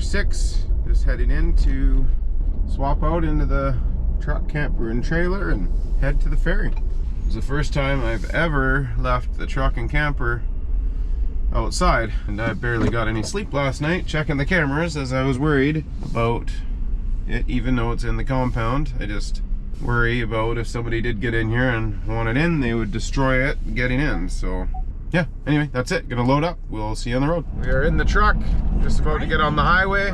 6, just heading in to swap out into the truck, camper, and trailer and head to the ferry. It's the first time I've ever left the truck and camper outside, and I barely got any sleep last night checking the cameras as I was worried about it, even though it's in the compound. I just worry about if somebody did get in here and wanted in, they would destroy it getting in. So yeah, anyway, that's it. Gonna load up. We'll see you on the road. We are in the truck, just about to get on the highway.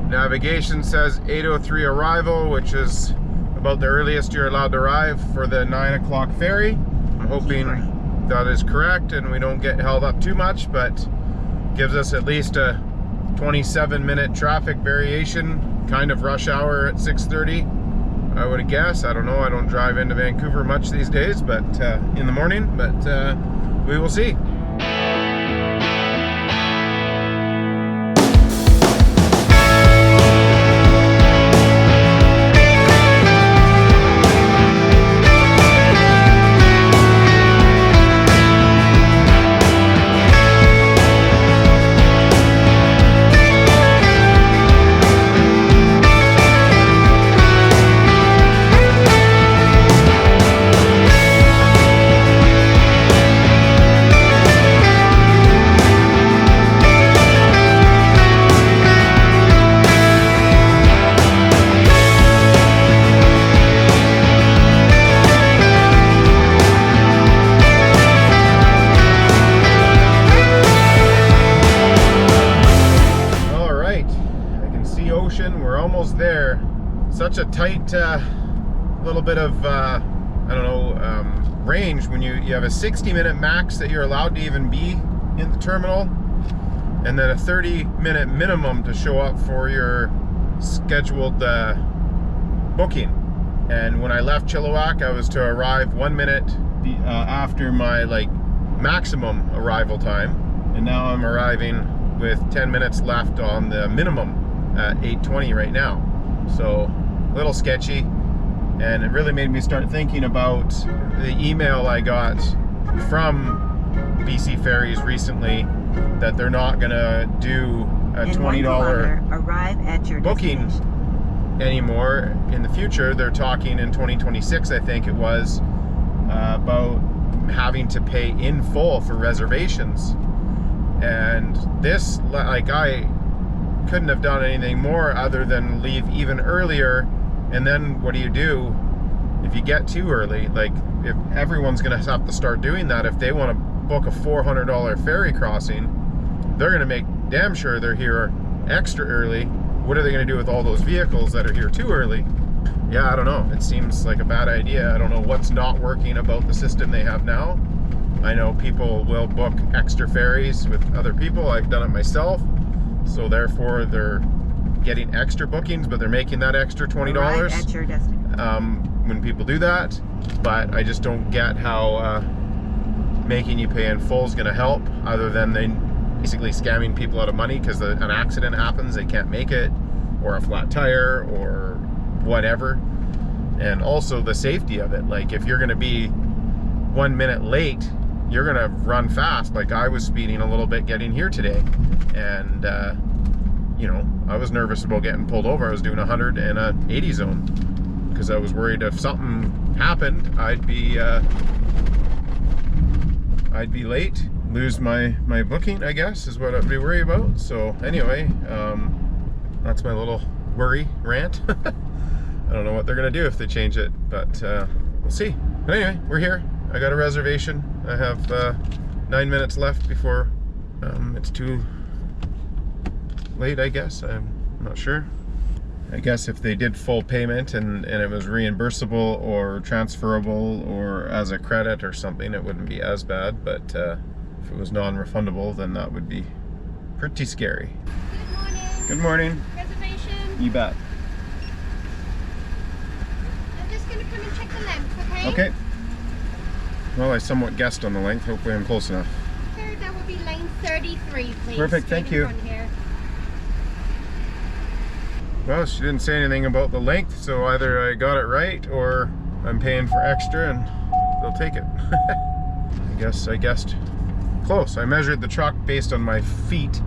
Navigation says 8:03 arrival, which is about the earliest you're allowed to arrive for the 9 o'clock ferry. I'm hoping that is correct and we don't get held up too much, but gives us at least a 27-minute traffic variation, kind of rush hour at 6:30, I would guess. I don't know, I don't drive into Vancouver much these days, but in the morning, but we will see. We're almost there. Such a tight little bit of I don't know, range when you have a 60-minute max that you're allowed to even be in the terminal, and then a 30-minute minimum to show up for your scheduled booking. And when I left Chilliwack, I was to arrive 1 minute after my maximum arrival time, and now I'm arriving with 10 minutes left on the minimum at 8:20 right now. So a little sketchy, and it really made me start thinking about the email I got from BC Ferries recently that they're not gonna do a $20 booking anymore in the future. They're talking in 2026, I think it was, about having to pay in full for reservations. And this, I couldn't have done anything more other than leave even earlier. And then what do you do if you get too early? If everyone's gonna have to start doing that, if they want to book a $400 ferry crossing, they're gonna make damn sure they're here extra early. What are they gonna do with all those vehicles that are here too early? Yeah, I don't know. It seems like a bad idea. I don't know what's not working about the system they have now. I know people will book extra ferries with other people. I've done it myself. So therefore they're getting extra bookings, but they're making that extra $20 at your destination when people do that. But I just don't get how making you pay in full is going to help, other than they basically scamming people out of money because an accident happens, they can't make it, or a flat tire or whatever. And also the safety of it. If you're going to be 1 minute late, you're gonna run fast. I was speeding a little bit getting here today, and you know, I was nervous about getting pulled over. I was doing 100 in a 80 zone because I was worried if something happened, I'd be late, lose my booking, I guess, is what I'd be worried about. So anyway, that's my little worry rant. I don't know what they're gonna do if they change it, but we'll see. But anyway, we're here. I got a reservation. I have 9 minutes left before it's too late, I guess. I'm not sure. I guess if they did full payment and it was reimbursable or transferable or as a credit or something, it wouldn't be as bad. But if it was non-refundable, then that would be pretty scary. Good morning. Good morning. Reservation? You bet. I'm just going to come and check the length, okay? Okay. Well, I somewhat guessed on the length. Hopefully I'm close enough. Sir, that would be lane 33, please. Perfect, thank you. Well, she didn't say anything about the length, so either I got it right or I'm paying for extra and they'll take it. I guessed close. I measured the truck based on my feet,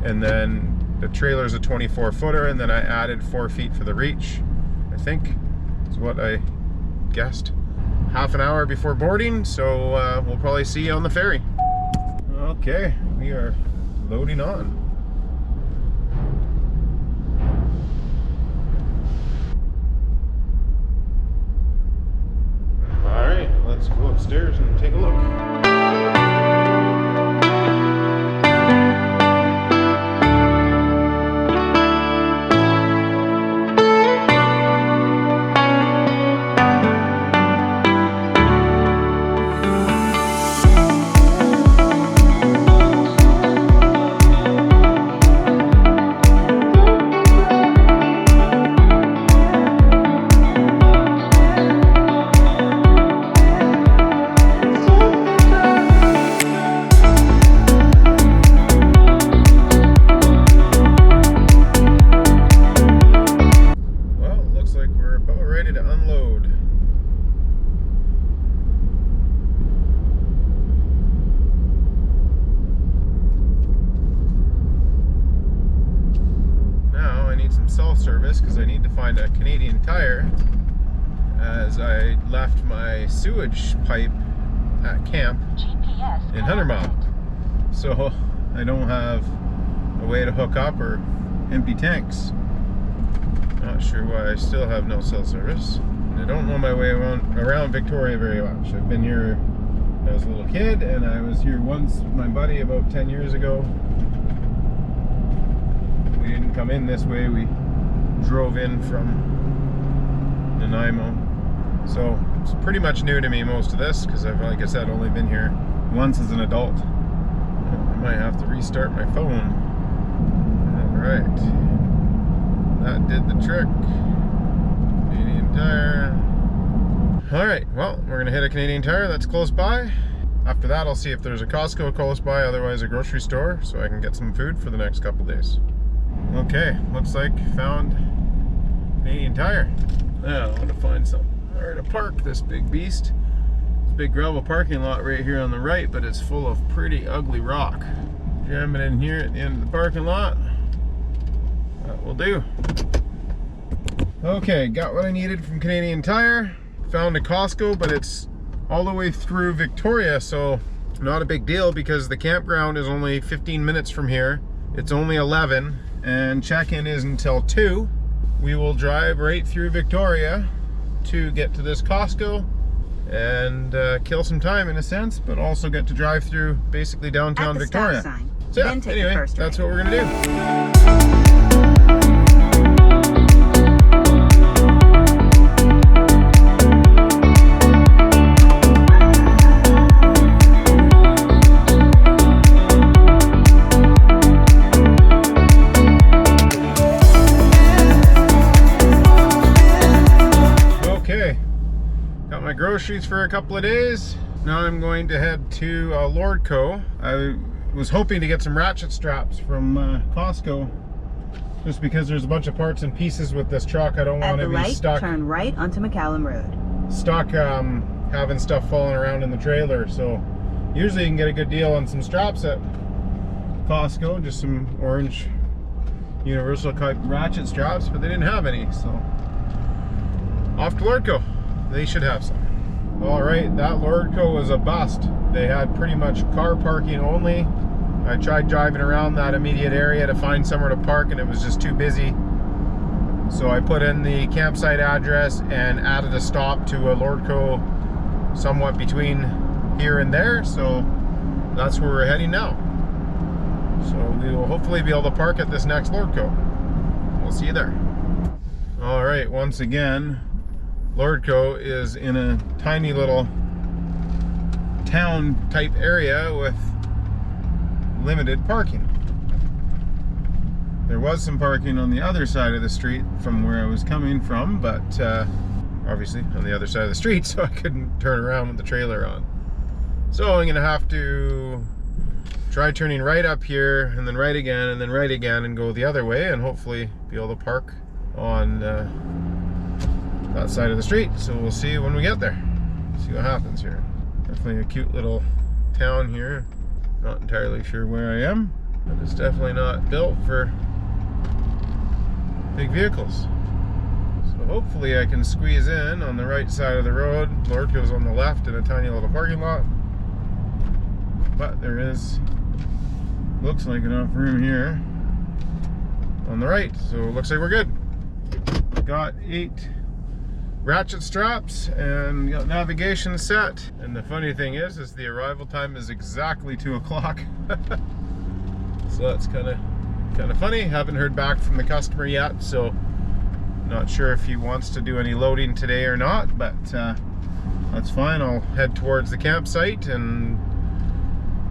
and then The trailer's a 24-footer, and then I added 4 feet for the reach, I think is what I guessed. Half an hour before boarding, so we'll probably see you on the ferry. Okay, we are loading on. All right, let's go upstairs and take a look. Self-service because I need to find a Canadian Tire, as I left my sewage pipe at camp in 100 Mile, so I don't have a way to hook up or empty tanks. Not sure why I still have no cell service. I don't know my way around Victoria very much. I've been here when I was a little kid, and I was here once with my buddy about 10 years ago. We didn't come in this way, we drove in from Nanaimo. So it's pretty much new to me, most of this, because I've, like I said, only been here once as an adult. I might have to restart my phone. Alright. That did the trick. Canadian Tire. Alright, well, we're going to hit a Canadian Tire that's close by. After that, I'll see if there's a Costco close by, otherwise a grocery store, so I can get some food for the next couple days. Okay, looks like found Canadian Tire. Now I want to find something where to park this big beast. It's a big gravel parking lot right here on the right, but it's full of pretty ugly rock. Jam it in here at the end of the parking lot. That will do. Okay, got what I needed from Canadian Tire. Found a Costco, but it's all the way through Victoria, so not a big deal because the campground is only 15 minutes from here. It's only 11 and check-in is until 2. We will drive right through Victoria to get to this Costco and kill some time in a sense, but also get to drive through basically downtown Victoria. So yeah, anyway, that's what we're gonna do. Groceries for a couple of days. Now I'm going to head to Lordco. I was hoping to get some ratchet straps from Costco, just because there's a bunch of parts and pieces with this truck. I don't want to be stuck. Turn right onto McCallum Road. Stuck having stuff falling around in the trailer. So usually you can get a good deal on some straps at Costco, just some orange universal type ratchet straps, but they didn't have any. So off to Lordco. They should have some. Alright, that Lordco was a bust. They had pretty much car parking only. I tried driving around that immediate area to find somewhere to park and it was just too busy. So I put in the campsite address and added a stop to a Lordco somewhat between here and there. So that's where we're heading now. So we will hopefully be able to park at this next Lordco. We'll see you there. Alright, once again, Lordco is in a tiny little town type area with limited parking. There was some parking on the other side of the street from where I was coming from, but obviously on the other side of the street, so I couldn't turn around with the trailer on. So I'm gonna have to try turning right up here and then right again and then right again and go the other way and hopefully be able to park on that side of the street. So we'll see when we get there. See what happens here. Definitely a cute little town here. Not entirely sure where I am, but it's definitely not built for big vehicles. So hopefully I can squeeze in on the right side of the road. Lord goes on the left in a tiny little parking lot. But there is, looks like enough room here on the right. So it looks like we're good. Got 8 ratchet straps and got navigation set. And the funny thing is the arrival time is exactly 2 o'clock. So that's kind of funny. Haven't heard back from the customer yet, so not sure if he wants to do any loading today or not, but that's fine. I'll head towards the campsite and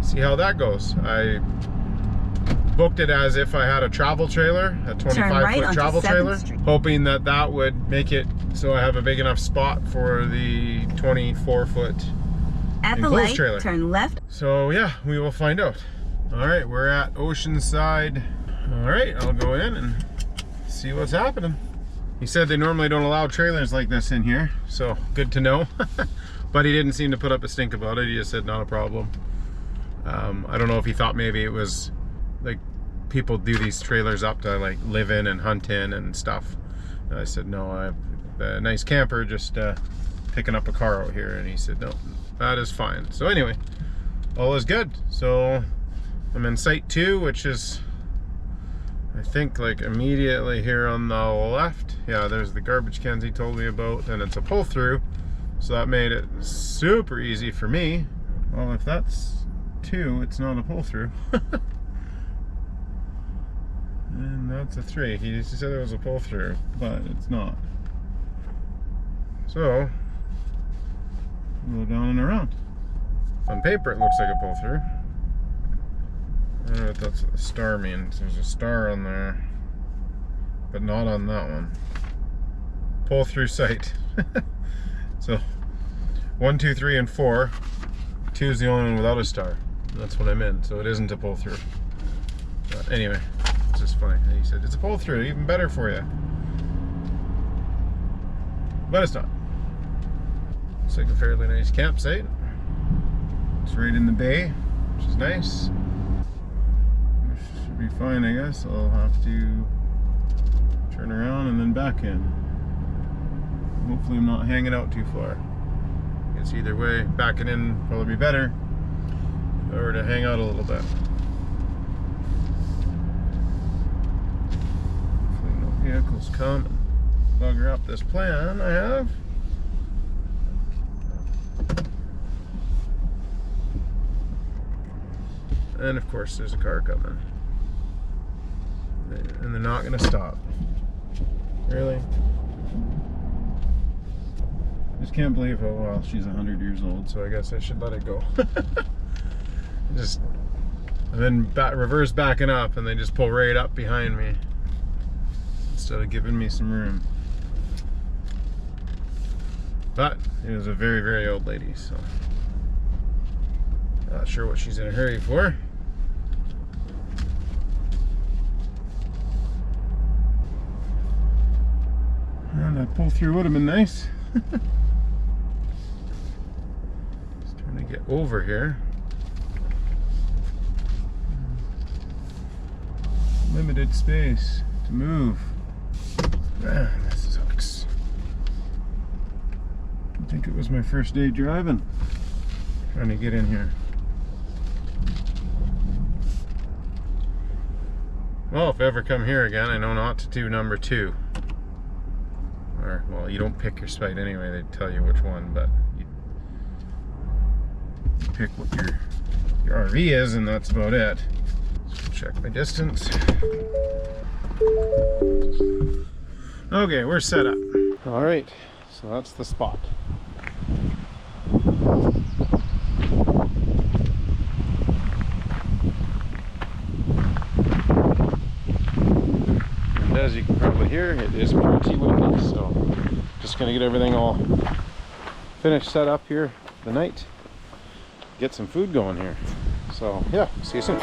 see how that goes. I booked it as if I had a travel trailer, a 25-foot travel trailer, hoping that that would make it so I have a big enough spot for the 24-foot At the light, trailer. Turn left. So yeah, we will find out. All right, we're at Oceanside. All right, I'll go in and see what's happening. He said they normally don't allow trailers like this in here, so good to know. But he didn't seem to put up a stink about it. He just said not a problem. I don't know if he thought maybe it was like people do these trailers up to like live in and hunt in and stuff. And I said no, I'm a nice camper, just picking up a car out here. And he said no, that is fine. So anyway, all is good. So I'm in site 2, which is I think like immediately here on the left. Yeah, there's the garbage cans he told me about, and it's a pull through, so that made it super easy for me. Well, if that's 2, it's not a pull through. And that's a 3. He said it was a pull through, but it's not. So go down and around. On paper it looks like a pull through. I don't know if that's what the star means. There's a star on there, but not on that one. Pull through site. So 1, 2, 3, and 4. 2 is the only one without a star. That's what I'm in, so it isn't a pull through. But anyway, it's just funny. And he said it's a pull through, even better for you. But it's not. It's like a fairly nice campsite. It's right in the bay, which is nice. Should be fine, I guess. I'll have to turn around and then back in. Hopefully I'm not hanging out too far. I guess either way, backing in would probably be better if I were to hang out a little bit. Hopefully no vehicles come and bugger up this plan I have. And of course there's a car coming. And they're not gonna stop. Really? Just can't believe how well she's 100 years old, so I guess I should let it go. And then reverse backing up, and they just pull right up behind me instead of giving me some room. But it was a very, very old lady, so not sure what she's in a hurry for. And that pull through would have been nice. Just trying to get over here. Limited space to move. Man, this sucks. I think it was my first day driving. Trying to get in here. Well, if I ever come here again, I know not to do number 2. Or, well, you don't pick your site anyway, they tell you which one, but you pick what your RV is, and that's about it. So check my distance. Okay, we're set up. Alright, so that's the spot. And as you can probably hear, it is pretty windy, so just gonna get everything all finished, set up here the night, get some food going here. So yeah, see you soon.